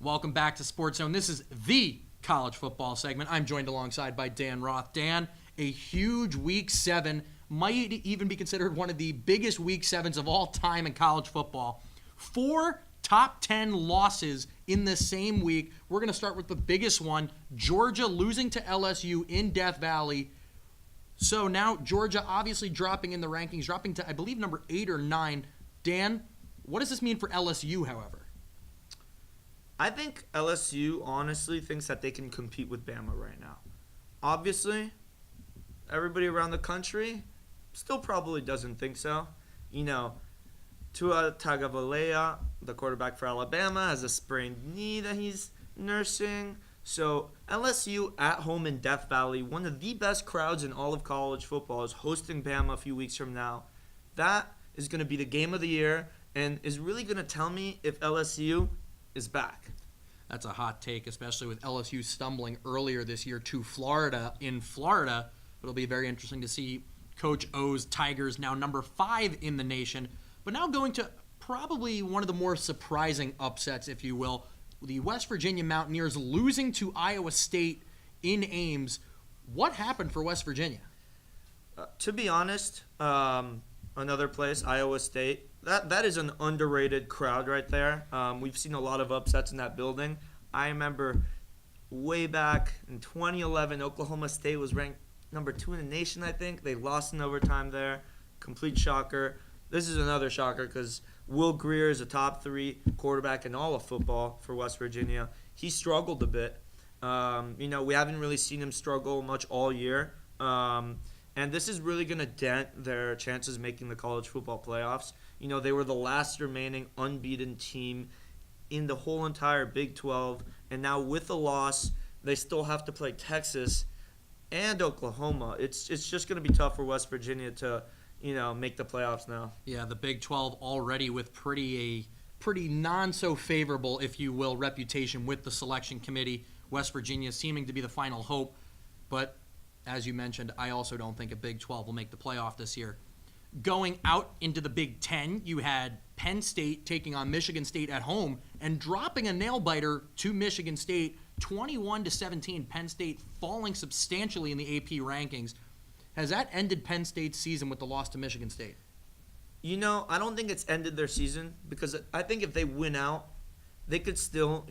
Welcome back to SportsZone. This is the college football segment. I'm joined alongside by Dan Roth. Dan, a huge Week 7, might even be considered one of the biggest Week 7s of all time in college football. 4 top 10 losses in the same week. We're going to start with the biggest one, Georgia losing to LSU in Death Valley. So now Georgia obviously dropping in the rankings, dropping to, I believe, number 8 or 9. Dan, what does this mean for LSU, however? I think LSU honestly thinks that they can compete with Bama right now. Obviously, everybody around the country still probably doesn't think so. You know, Tua Tagovailoa, the quarterback for Alabama, has a sprained knee that he's nursing. So LSU at home in Death Valley, one of the best crowds in all of college football, is hosting Bama a few weeks from now. That is going to be the game of the year and is really going to tell me if LSU is back. That's a hot take, especially with LSU stumbling earlier this year to Florida. In Florida, it'll be very interesting to see Coach O's Tigers now number 5 in the nation, but now going to probably one of the more surprising upsets, if you will, the West Virginia Mountaineers losing to Iowa State in Ames. What happened for West Virginia? To be honest, another place, Iowa State, that is an underrated crowd right there. We've seen a lot of upsets in that building. I remember way back in 2011, Oklahoma State was ranked number 2 in the nation, I think. They lost in overtime there. Complete shocker. This is another shocker because Will Grier is a top 3 quarterback in all of football for West Virginia. He struggled a bit. We haven't really seen him struggle much all year. And this is really going to dent their chances making the college football playoffs. They were the last remaining unbeaten team in the whole entire Big 12. And now with a loss, they still have to play Texas and Oklahoma. It's just going to be tough for West Virginia to, make the playoffs now. Yeah, the Big 12 already with pretty non-so-favorable, if you will, reputation with the selection committee. West Virginia seeming to be the final hope. But as you mentioned, I also don't think a Big 12 will make the playoff this year. Going out into the Big 10, you had Penn State taking on Michigan State at home and dropping a nail-biter to Michigan State, 21-17. Penn State falling substantially in the AP rankings. Has that ended Penn State's season with the loss to Michigan State? I don't think it's ended their season because I think if they win out, they could still,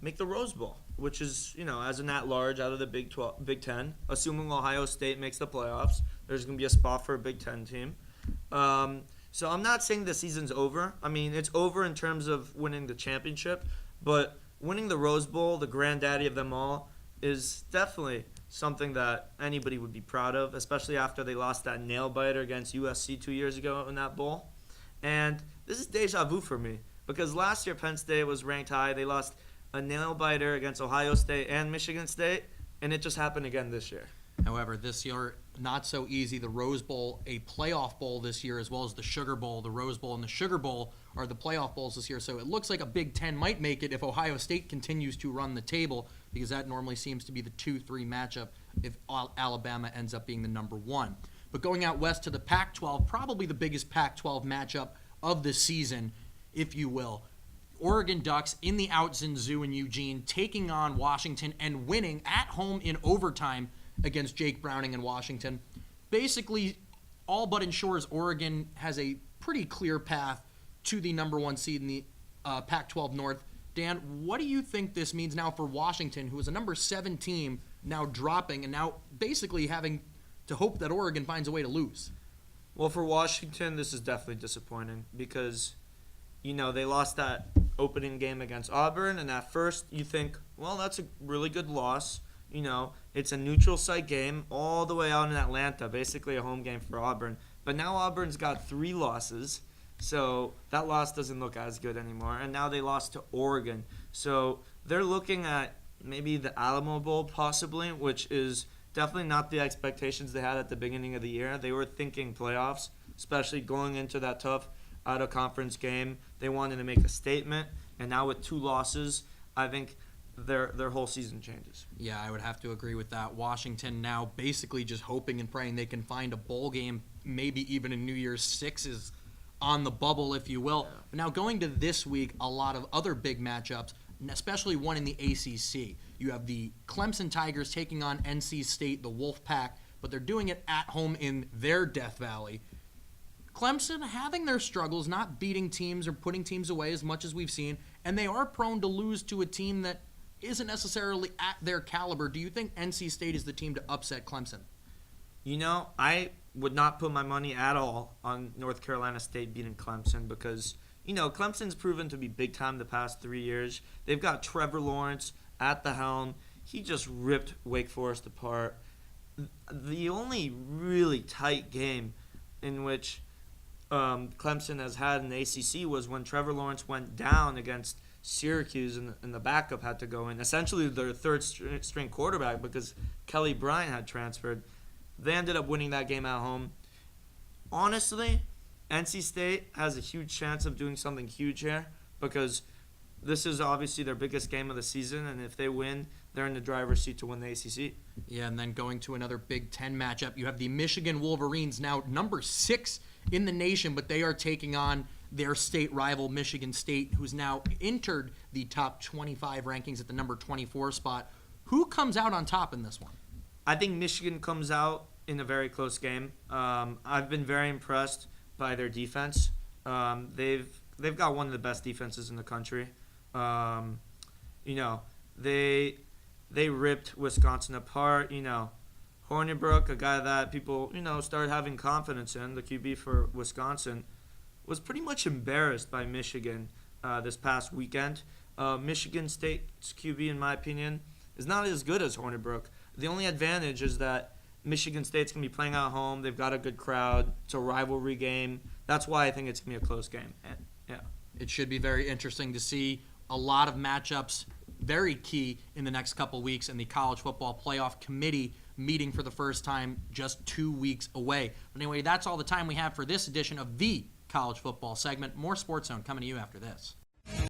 make the Rose Bowl, which is, as an at-large out of the Big 10, assuming Ohio State makes the playoffs, there's going to be a spot for a Big 10 team. So I'm not saying the season's over. I mean, it's over in terms of winning the championship, but winning the Rose Bowl, the granddaddy of them all, is definitely something that anybody would be proud of, especially after they lost that nail-biter against USC 2 years ago in that bowl. And this is deja vu for me because last year Penn State was ranked high. They lost a nail-biter against Ohio State and Michigan State, and it just happened again this year. However, this year, not so easy. The Rose Bowl, a playoff bowl this year, as well as the Sugar Bowl. The Rose Bowl and the Sugar Bowl are the playoff bowls this year. So it looks like a Big Ten might make it if Ohio State continues to run the table, because that normally seems to be the 2-3 matchup if Alabama ends up being the number 1. But going out west to the Pac-12, probably the biggest Pac-12 matchup of the season, if you will. Oregon Ducks in the Autzen Zoo in Eugene, taking on Washington and winning at home in overtime against Jake Browning in Washington. Basically, all but ensures Oregon has a pretty clear path to the number 1 seed in the Pac-12 North. Dan, what do you think this means now for Washington, who is a number 7 team, now dropping and now basically having to hope that Oregon finds a way to lose? Well, for Washington, this is definitely disappointing because, they lost that opening game against Auburn, and at first you think, well, that's a really good loss. It's a neutral site game all the way out in Atlanta, basically a home game for Auburn. But now Auburn's got 3 losses, so that loss doesn't look as good anymore. And now they lost to Oregon. So they're looking at maybe the Alamo Bowl possibly, which is definitely not the expectations they had at the beginning of the year. They were thinking playoffs, especially going into that tough out-of-conference game. They wanted to make a statement, and now with 2 losses, I think their whole season changes. Yeah, I would have to agree with that. Washington now basically just hoping and praying they can find a bowl game, maybe even a New Year's Six is on the bubble, if you will. Yeah. But now going to this week, a lot of other big matchups. especially one in the ACC. You have the Clemson Tigers taking on NC State, the Wolfpack, but they're doing it at home in their Death Valley. Clemson having their struggles, not beating teams or putting teams away as much as we've seen, and they are prone to lose to a team that isn't necessarily at their caliber. Do you think NC State is the team to upset Clemson? I would not put my money at all on North Carolina State beating Clemson because, Clemson's proven to be big time the past 3 years. They've got Trevor Lawrence at the helm. He just ripped Wake Forest apart. The only really tight game in which Clemson has had in the ACC was when Trevor Lawrence went down against Syracuse and the backup had to go in. Essentially their third string quarterback because Kelly Bryant had transferred. They ended up winning that game at home. Honestly, NC State has a huge chance of doing something huge here because this is obviously their biggest game of the season, and if they win, they're in the driver's seat to win the ACC. Yeah, and then going to another Big Ten matchup, you have the Michigan Wolverines, now number 6 in the nation, but they are taking on their state rival, Michigan State, who's now entered the top 25 rankings at the number 24 spot. Who comes out on top in this one? I think Michigan comes out in a very close game. I've been very impressed by their defense. They've got one of the best defenses in the country. They ripped Wisconsin apart. Hornibrook, a guy that people started having confidence in, the QB for Wisconsin, was pretty much embarrassed by Michigan this past weekend. Michigan State's QB, in my opinion, is not as good as Hornibrook. The only advantage is that Michigan State's going to be playing at home. They've got a good crowd. It's a rivalry game. That's why I think it's going to be a close game. And, yeah. It should be very interesting to see a lot of matchups, very key in the next couple weeks, and the College Football Playoff Committee meeting for the first time just 2 weeks away. But anyway, that's all the time we have for this edition of the College Football segment. More Sports Zone coming to you after this.